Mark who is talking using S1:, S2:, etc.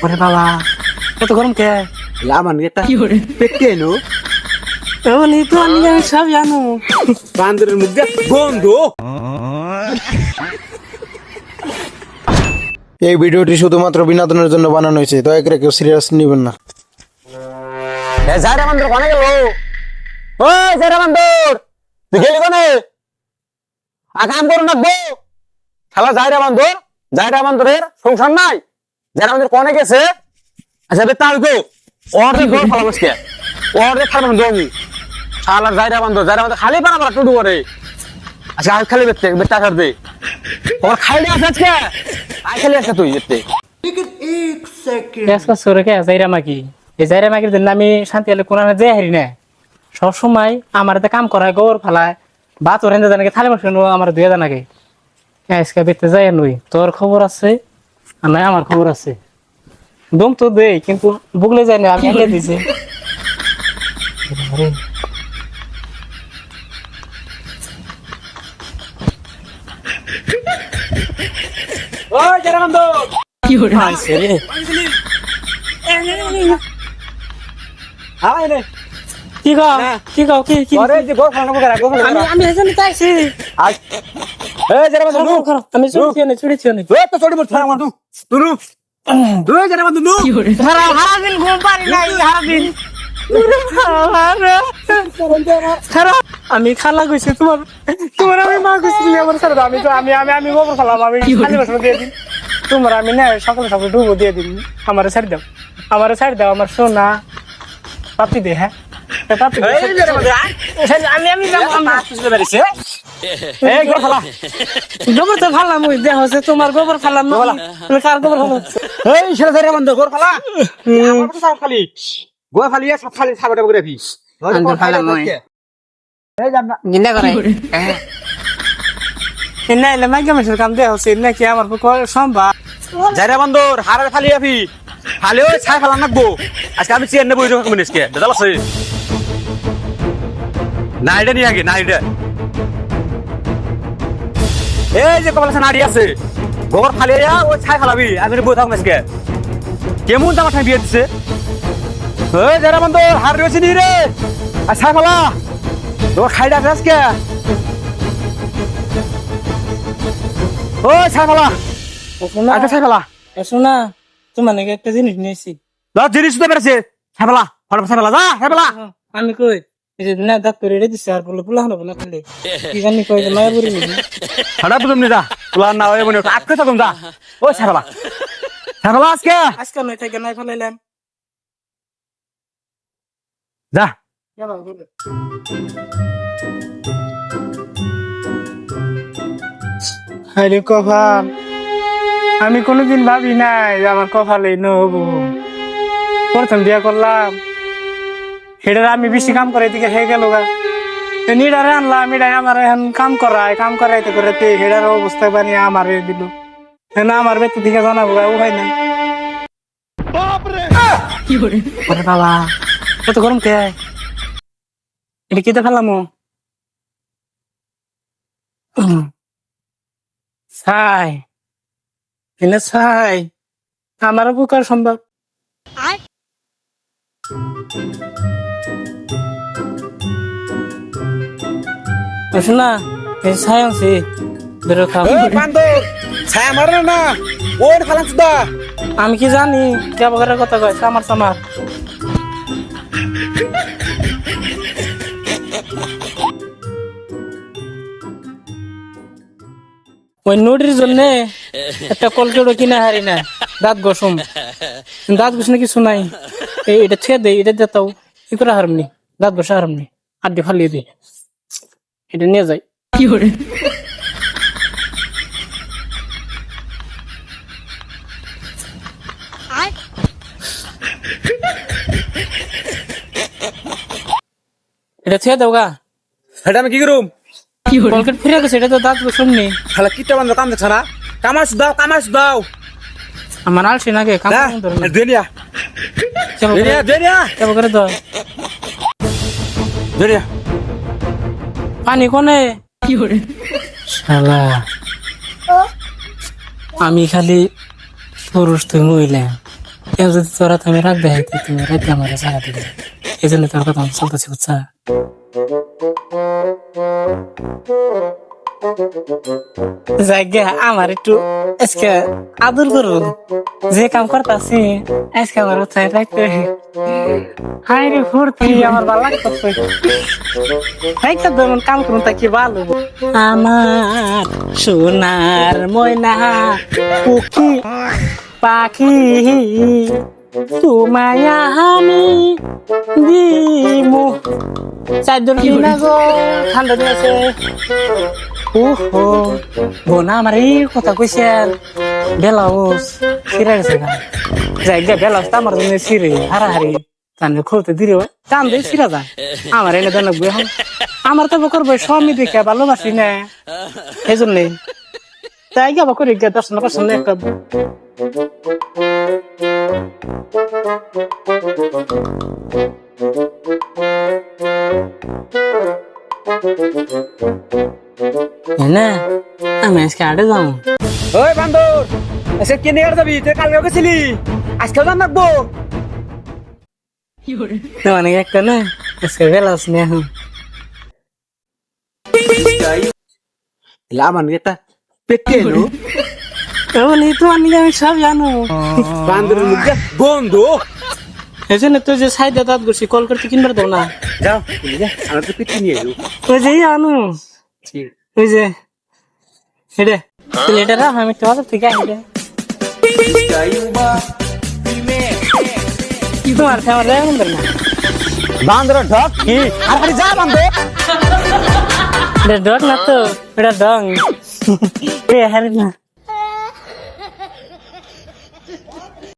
S1: ওরে বাবা এত গরম কে
S2: লামান এটা পেটে নো
S1: এমন তো আমি সব জানো
S2: বান্দরের মুখ দিয়ে বন্ধ।
S3: এই ভিডিওটি শুধুমাত্র বিনোদনের জন্য বানানো হয়েছে, দয়া করে কেউ সিরিয়াস নেবেন না।
S2: জায়রা বান্দর কোনে গেল? ওই জায়রা বান্দর তুই গেলি কোনে? কাম করুন না গো শালা। জায়রা বান্দরের সংসার নাই। জায়রা বান্দর কোনে গেছে? আচ্ছা বে তাল গো ওরে গোল ফলা মস্কে ওরে ফারমান দমি শালা। জায়রা বান্দর খালি পারা টুডু করে। আচ্ছা আর খালি বেটা কর দে ওর খাইলে আছে আজকে আই খালি আছে তুই এতে
S1: কেসকা সরে কে যাইরা মাকি এই যাইরা মাকির দিন আমি শান্তি হলে কোনানে যাই হারি না। সব সময় আমার এতে কাম করায় গোবর ফালায় বা তোর হেন্দে জানাকে থালে বসে আমার দুয়ে জানাকে আজকে বেতে যাই নই। তোর খবর আছে আর নাই আমার খবর আছে। দম তো দেই কিন্তু বুগলে যায় না আমি এনে দিছি।
S2: ওই জায়রা বান্দর
S1: কি হরে আইছে রে
S2: আয় রে
S1: কি গো কি গো কি
S2: ওরে যে গোল ফলা নকরা গোল ফলা
S1: আমি এজন্য তাইছি
S2: আজ এই জায়রা বান্দর নু
S1: আমি ছুড়েছি অনেক
S2: ওই তো চড়ি বল থারা মার তুই তুই জায়রা বান্দর নু
S1: সারা দিন ঘুম পারি নাই সারাদিন আমি খালা কইছি তোমার আমি মা কইছি তুমি আমার সাথে আমি গোবর ফেলাম আমি খালি বসে দিয়ে দিন তোমার আমি না সকালে সকালে ডুবো দিয়ে দিন আমার ছাড় দাও আমার সোনা পাপি দে। হ্যাঁ পাপি আমি আমি গোবর তো ফালাম ওই দেহ হচ্ছে তোমার গোবর ফালাম কার গোবর ফালাম
S2: এই ছেলে জায়রা বান্দর গোল ফলা আমার তো সব খালি গোল ফালিয়া সব খালি সাগরে বগরে ফি
S1: আন্দর ফালাম মই
S2: এই জানা
S1: জিন্দা করে না না মাইকা মেশর কাম দেহ হচ্ছে নাকি আমার সম্ভব
S2: জায়রা বান্দর হারার ফালিয়া ফি ফালিও ছাই ফালাম নাকবো আজকে আমি চেয়ার নেবো এরকম মিনিসকে দাদা আছে না এটা নিয়ে আগে না এটা এই যে কমলা নাড়ি আছে গোবর ফালিয়া ওই ছাই ফালাবি আমি বই থাকবো আজকে কেমন আমার ঠাই বিয়ে দিচ্ছে। ওই জায়রা বান্দর হার রয়েছে নি রে আর ছাই ফালা তোর খাই ডাক আজকে ওই ছাই ফালা আচ্ছা ছাই ফালা
S1: শোনা তোমার নাকি একটা জিনিস নিয়েছি
S2: জিনিস তো বেড়েছে ছাই ফালা ফটো ছাই ফালা যা ছাই ফালা
S1: আমি কই এই যে না ডাক্তার রেডি দিছে আর বলে পুলা হলো না খালি কি জানি কই যে মায়া বুড়ি নিবি
S2: হাড়া বুঝুম নি যা তুলা না ওই মনে আটকে থাকুম যা ওই ছাই ফালা
S1: আজকে নয় থেকে নাই ফেলাইলাম
S2: যা
S1: আরে কপাল আমি কোনোদিন ভাবি নাই যে আমার কপালে নহবো। প্রথম বিয়া করলাম সেটার আমি বেশি কাম করে এদিকে হয়ে গেল গা নিডারে আনলাম এটাই আমার এখন কাম করাইতে করাইতে হেডার অবস্থা বানিয়ে আমার দিল আমার বেতন দিকে জানাবো গা উপায় নাই। ওরে বাবা এত গরম কে এটা কেটে ফেলাম ছাই এনে ছাই আমার উপকার সম্ভব শোনা এই ছাই আনছি বেরো খাও
S2: ছাই আমার না ওর ফালাম সুদা
S1: আমি কি জানি কে বগরের কথা কয় সামার ওই নোটির জন্য একটা কলকেটও কিনা হারি না দাঁত ঘষুন কিছু নাই এটা ছেড়ে দেয় এটা যেতাও কি করে হারমনি দাঁত ঘষা হারমনি আড্ডি ফালিয়ে দিই এটা নিয়ে যাই কি করে এটা ছেড়ে দাও গা
S2: এটা আমি কি করুম
S1: কলকেট ফিরে গেছে এটা তো দাঁত ঘষুন নেই
S2: শালা কিটা বান্দর কাম দেখছ না কামাস দাও
S1: আমার আলসি নাকি কাম
S2: দেনিয়া
S1: কেবল করে দাও পানি কোনে কি করে শালা আমি খালি পুরুষ তুই মহিলা কেউ যদি তোরা তুমি রাখবে তুমি রাখতে আমার জায়গা দিবে এই জন্য তোর কথা আমি চলতেছি বুঝছা জায়গা আমার একটু আজকে আদর করুন যে কাম করতেছি আজকে আমার উৎসাহ রাখতে হাই রে ফুর্তি আমার ভালো লাগতেছে একটা ধরুন কাম করুন তা কি ভালো আমার সোনার ময়না পুকি পাখি তোমায় আমি দিমু চারজন কিনা গো ঠান্ডা দিন আছে ওহো বোনা আমার এই কথা কইছেন বেলাউস সিরা গেছে না জায়গা বেলাউস তো আমার জন্য সিরে হারাহারি তাহলে খুলতে দিলে টান দিয়ে সিরা যায় আমার এনে দেন লাগবে এখন আমার তো করবো স্বামী দেখে ভালোবাসি না এই জন্যে তাই যাবো করি গিয়ে দর্শন পছন্দ একটা না আমি আজকে আড়ে যাবো
S2: ওই বান্দর এসে কে নিয়ে যাবি তুই কালকে গেছিলি আজকেও জান রাখবো
S1: মানে একটা না আজকে বেলাউস নিয়ে এখন
S2: লামান এটা পেটে এলো
S1: এমন তোমার নিয়ে আমি সব জানো
S2: বান্দরের মুখে বন্ধু
S1: এই জন্য তুই যে সাইডে দাঁত করছি কল করতে কিনবার দাও না
S2: যাও আমার তো পেটে নিয়ে এলো
S1: ওই যে আনু ওই যে হেডে এটা রাখ আমি একটু বাজার থেকে আসি তোমার আমার যাই মন না
S2: বান্দরের ঢক কি আরে যা বান্দর
S1: এটা ডগ না তো এটা ডং এ হারি না